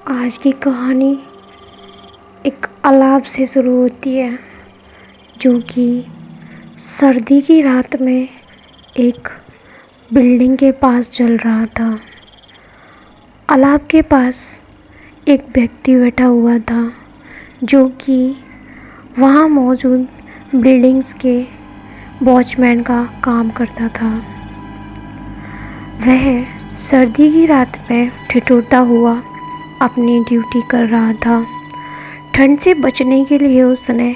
आज की कहानी एक अलाव से शुरू होती है, जो कि सर्दी की रात में एक बिल्डिंग के पास चल रहा था। अलाव के पास एक व्यक्ति बैठा हुआ था, जो कि वहाँ मौजूद बिल्डिंग्स के वॉचमैन का काम करता था। वह सर्दी की रात में ठिठुरता हुआ अपनी ड्यूटी कर रहा था। ठंड से बचने के लिए उसने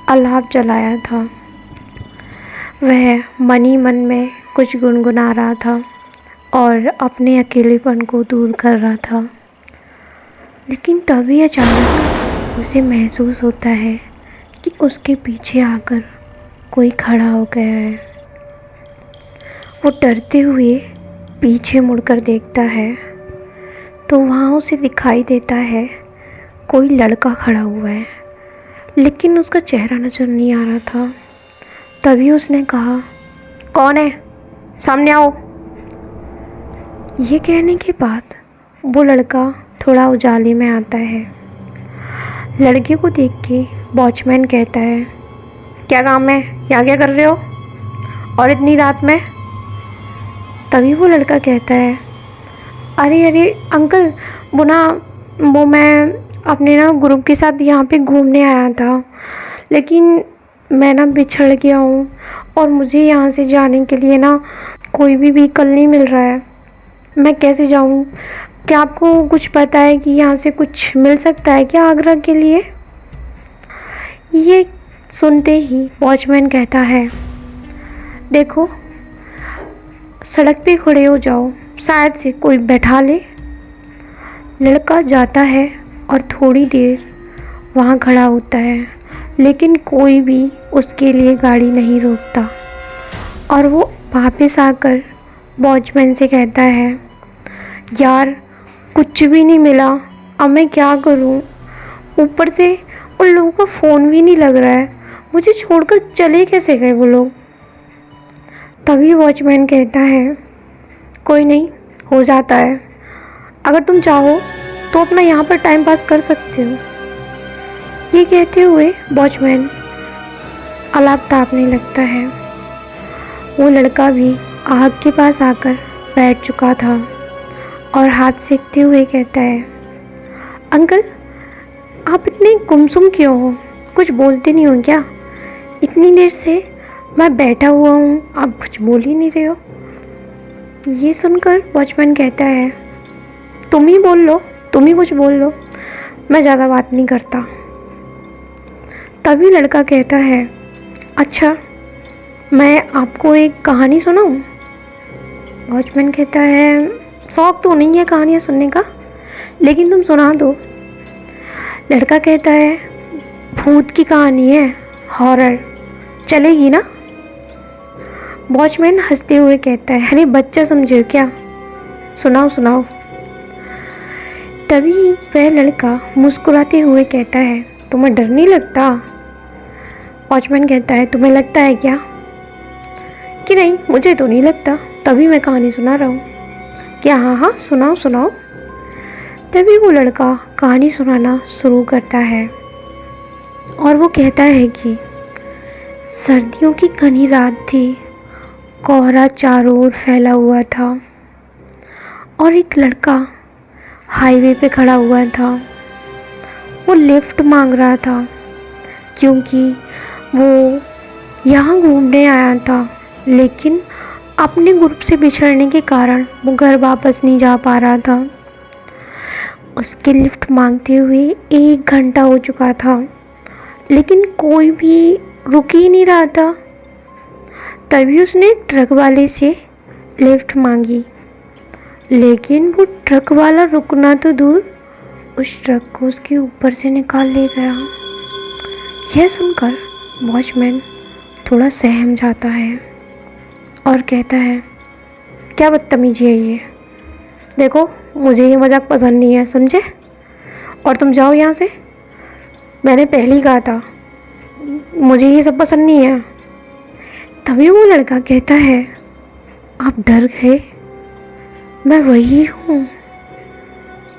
अलाव जलाया था। वह मन ही मन में कुछ गुनगुना रहा था और अपने अकेलेपन को दूर कर रहा था। लेकिन तभी अचानक उसे महसूस होता है कि उसके पीछे आकर कोई खड़ा हो गया है। वो डरते हुए पीछे मुड़कर देखता है तो वहाँ उसे दिखाई देता है कोई लड़का खड़ा हुआ है, लेकिन उसका चेहरा नज़र नहीं आ रहा था। तभी उसने कहा, कौन है? सामने आओ। ये कहने के बाद वो लड़का थोड़ा उजाले में आता है। लड़के को देख के वॉचमैन कहता है, क्या काम है? यहाँ क्या कर रहे हो और इतनी रात में? तभी वो लड़का कहता है, अरे अंकल, वो मैं अपने ग्रुप के साथ यहाँ पे घूमने आया था, लेकिन मैं बिछड़ गया हूँ और मुझे यहाँ से जाने के लिए कोई भी व्हीकल नहीं मिल रहा है। मैं कैसे जाऊँ? क्या आपको कुछ पता है कि यहाँ से कुछ मिल सकता है क्या आगरा के लिए? ये सुनते ही वॉचमैन कहता है, देखो, सड़क पे खड़े हो जाओ, शायद से कोई बैठा ले। लड़का जाता है और थोड़ी देर वहाँ खड़ा होता है, लेकिन कोई भी उसके लिए गाड़ी नहीं रोकता। और वो वापस आकर वॉचमैन से कहता है, यार कुछ भी नहीं मिला, अब मैं क्या करूँ? ऊपर से उन लोगों का फ़ोन भी नहीं लग रहा है, मुझे छोड़कर चले कैसे गए वो लोग? तभी वॉचमैन कहता है, कोई नहीं, हो जाता है, अगर तुम चाहो तो अपना यहाँ पर टाइम पास कर सकते हो। ये कहते हुए वॉचमैन अलाव तापने लगता है। वो लड़का भी आग के पास आकर बैठ चुका था और हाथ सेकते हुए कहता है, अंकल, आप इतने गुमसुम क्यों हो? कुछ बोलते नहीं हो क्या? इतनी देर से मैं बैठा हुआ हूँ, आप कुछ बोल ही नहीं रहे हो। ये सुनकर वॉचमैन कहता है, तुम ही बोल लो, तुम ही कुछ बोल लो, मैं ज़्यादा बात नहीं करता। तभी लड़का कहता है, अच्छा, मैं आपको एक कहानी सुनाऊं? वॉचमैन कहता है, शौक तो नहीं है कहानियाँ सुनने का, लेकिन तुम सुना दो। लड़का कहता है, भूत की कहानी है, हॉरर, चलेगी ना? वॉचमैन हंसते हुए कहता है, अरे बच्चा समझे हो क्या, सुनाओ सुनाओ। तभी वह लड़का मुस्कुराते हुए कहता है, तुम्हें डर नहीं लगता? वॉचमैन कहता है, तुम्हें लगता है क्या? कि नहीं, मुझे तो नहीं लगता, तभी मैं कहानी सुना रहा हूँ। क्या? हाँ, सुनाओ सुनाओ। तभी वो लड़का कहानी सुनाना शुरू करता है और वो कहता है कि सर्दियों की घनी रात थी, कोहरा चारों ओर फैला हुआ था और एक लड़का हाईवे पे खड़ा हुआ था। वो लिफ्ट मांग रहा था क्योंकि वो यहाँ घूमने आया था, लेकिन अपने ग्रुप से बिछड़ने के कारण वो घर वापस नहीं जा पा रहा था। उसके लिफ्ट मांगते हुए 1 घंटा हो चुका था, लेकिन कोई भी रुक ही नहीं रहा था। तभी उसने ट्रक वाले से लिफ्ट मांगी, लेकिन वो ट्रक वाला रुकना तो दूर, उस ट्रक को उसके ऊपर से निकाल ले गया। यह सुनकर वॉचमैन थोड़ा सहम जाता है और कहता है, क्या बदतमीजी है ये? देखो, मुझे ये मजाक पसंद नहीं है, समझे? और तुम जाओ यहाँ से, मैंने पहले ही कहा था, मुझे ये सब पसंद नहीं है। तभी वो लड़का कहता है, आप डर गए? मैं वही हूँ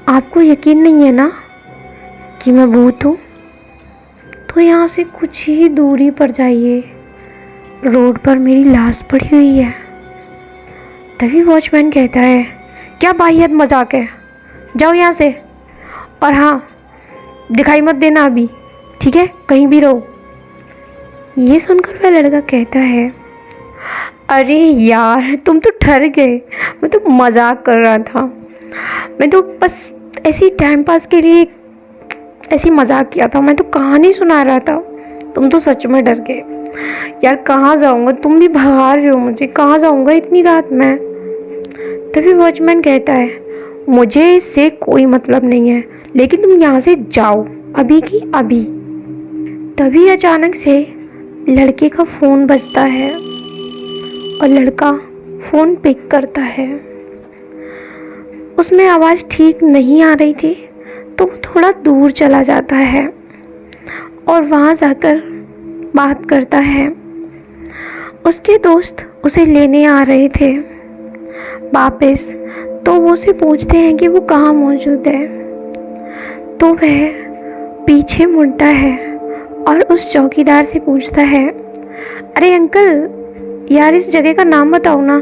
आपको यकीन नहीं है ना कि मैं भूत हूँ? तो यहाँ से कुछ ही दूरी पर जाइए, रोड पर मेरी लाश पड़ी हुई है। तभी वॉचमैन कहता है, क्या बाहियत मजाक है, जाओ यहाँ से। और हाँ, दिखाई मत देना अभी, ठीक है? कहीं भी रहो। ये सुनकर वह लड़का कहता है, अरे यार तुम तो ठर गए, मैं तो मजाक कर रहा था। मैं तो बस ऐसी टाइम पास के लिए ऐसी मजाक किया था, मैं तो कहानी सुना रहा था। तुम तो सच में डर गए। यार कहाँ जाऊँगा, तुम भी भगा रहे हो मुझे, कहाँ जाऊँगा इतनी रात में। तभी वॉचमैन कहता है, मुझे इससे कोई मतलब नहीं है, लेकिन तुम यहाँ से जाओ अभी की अभी। तभी अचानक से लड़के का फ़ोन बजता है और लड़का फ़ोन पिक करता है। उसमें आवाज़ ठीक नहीं आ रही थी, तो वो थोड़ा दूर चला जाता है और वहाँ जाकर बात करता है। उसके दोस्त उसे लेने आ रहे थे वापस, तो वो उसे पूछते हैं कि वो कहाँ मौजूद है। तो वह पीछे मुड़ता है और उस चौकीदार से पूछता है, अरे अंकल, यार इस जगह का नाम बताओ ना,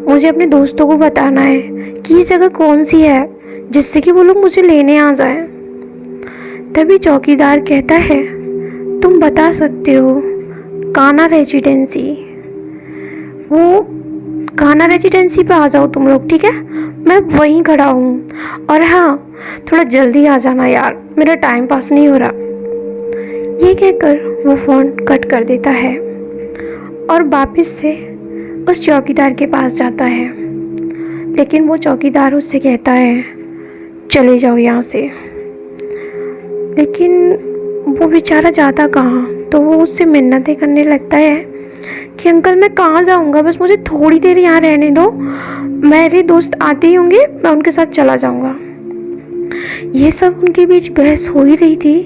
मुझे अपने दोस्तों को बताना है कि ये जगह कौन सी है, जिससे कि वो लोग मुझे लेने आ जाएं। तभी चौकीदार कहता है, तुम बता सकते हो, कान्हा रेजिडेंसी। वो कान्हा रेजिडेंसी पे आ जाओ तुम लोग, ठीक है? मैं वहीं खड़ा हूँ। और हाँ, थोड़ा जल्दी आ जाना यार, मेरा टाइम पास नहीं हो रहा। ये कहकर वो फ़ोन कट कर देता है और वापस से उस चौकीदार के पास जाता है। लेकिन वो चौकीदार उससे कहता है, चले जाओ यहाँ से। लेकिन वो बेचारा जाता कहाँ, तो वो उससे मिन्नतें करने लगता है कि अंकल मैं कहाँ जाऊँगा, बस मुझे थोड़ी देर यहाँ रहने दो, मेरे दोस्त आते ही होंगे, मैं उनके साथ चला जाऊँगा। ये सब उनके बीच बहस हो ही रही थी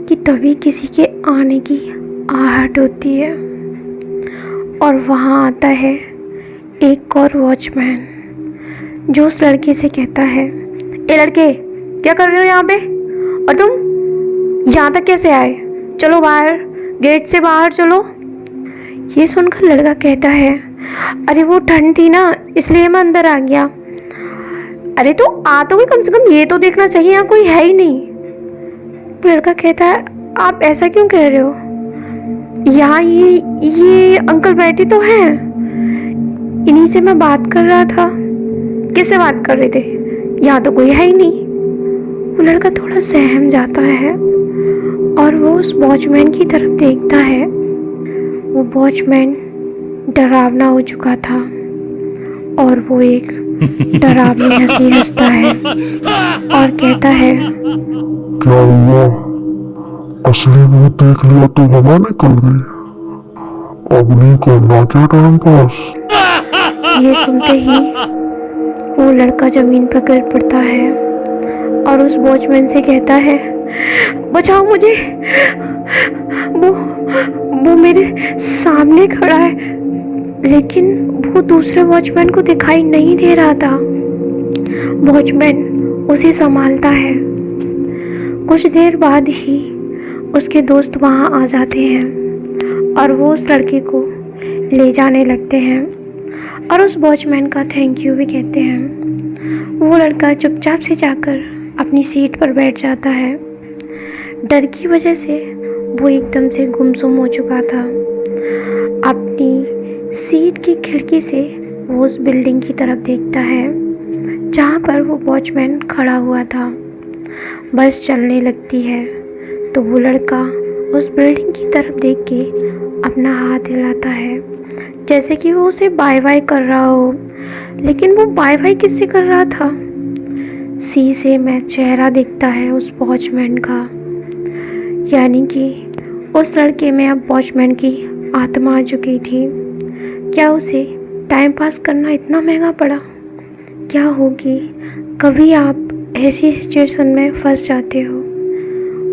कि तभी किसी के आने की आहट होती है और वहाँ आता है एक और वॉचमैन, जो उस लड़के से कहता है, ए लड़के, क्या कर रहे हो यहाँ पे, और तुम यहाँ तक कैसे आए? चलो बाहर, गेट से बाहर चलो। ये सुनकर लड़का कहता है, अरे वो ठंड थी ना, इसलिए मैं अंदर आ गया। अरे तो आ तो गई, कम से कम ये तो देखना चाहिए यहाँ कोई है ही नहीं। लड़का कहता है, आप ऐसा क्यों कह रहे हो? यहाँ ये अंकल बैठे तो हैं, इन्हीं से मैं बात कर रहा था। किससे बात कर रहे थे? यहाँ तो कोई है ही नहीं। वो लड़का थोड़ा सहम जाता है और वो उस वॉचमैन की तरफ देखता है। वो वॉचमैन डरावना हो चुका था और वो एक डरावनी हंसी हंसता है और कहता है, क्या हुआ? असली भूत देख लिया तो हवा निकल गई, अब नहीं करना क्या टाइम पास? ये सुनते ही वो लड़का जमीन पर गिर पड़ता है और उस वॉचमैन से कहता है, बचाओ मुझे, वो मेरे सामने खड़ा है। लेकिन वो दूसरे वॉचमैन को दिखाई नहीं दे रहा था। वॉचमैन उसे संभालता है। कुछ देर बाद ही उसके दोस्त वहाँ आ जाते हैं और वो उस लड़के को ले जाने लगते हैं और उस वॉचमैन का थैंक यू भी कहते हैं। वो लड़का चुपचाप से जाकर अपनी सीट पर बैठ जाता है। डर की वजह से वो एकदम से गुमसुम हो चुका था। अपनी सीट की खिड़की से वो उस बिल्डिंग की तरफ देखता है जहाँ पर वो वॉचमैन खड़ा हुआ था। बस चलने लगती है तो वो लड़का उस बिल्डिंग की तरफ देख के अपना हाथ हिलाता है, जैसे कि वो उसे बाय बाय कर रहा हो। लेकिन वो बाय बाय किससे कर रहा था? शीशे में चेहरा दिखता है उस वॉचमैन का, यानी कि उस लड़के में अब वॉचमैन की आत्मा आ चुकी थी। क्या उसे टाइम पास करना इतना महंगा पड़ा? क्या होगी कभी आप ऐसी सिचुएशन में फंस जाते हो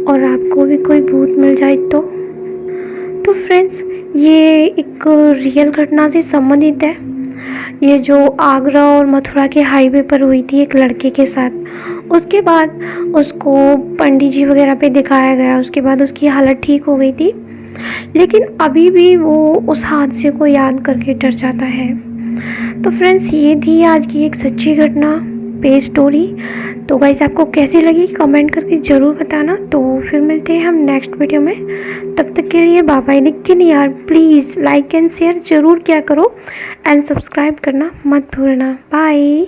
और आपको भी कोई भूत मिल जाए तो फ्रेंड्स, ये एक रियल घटना से संबंधित है। ये जो आगरा और मथुरा के हाईवे पर हुई थी एक लड़के के साथ। उसके बाद उसको पंडित जी वगैरह पे दिखाया गया, उसके बाद उसकी हालत ठीक हो गई थी, लेकिन अभी भी वो उस हादसे को याद करके डर जाता है। तो फ्रेंड्स, ये थी आज की एक सच्ची घटना पे स्टोरी। तो गाइस, आपको कैसी लगी कमेंट करके ज़रूर बताना। तो फिर मिलते हैं हम नेक्स्ट वीडियो में, तब तक के लिए बाय बाय। लेकिन यार प्लीज़ लाइक एंड शेयर ज़रूर किया करो एंड सब्सक्राइब करना मत भूलना। बाय।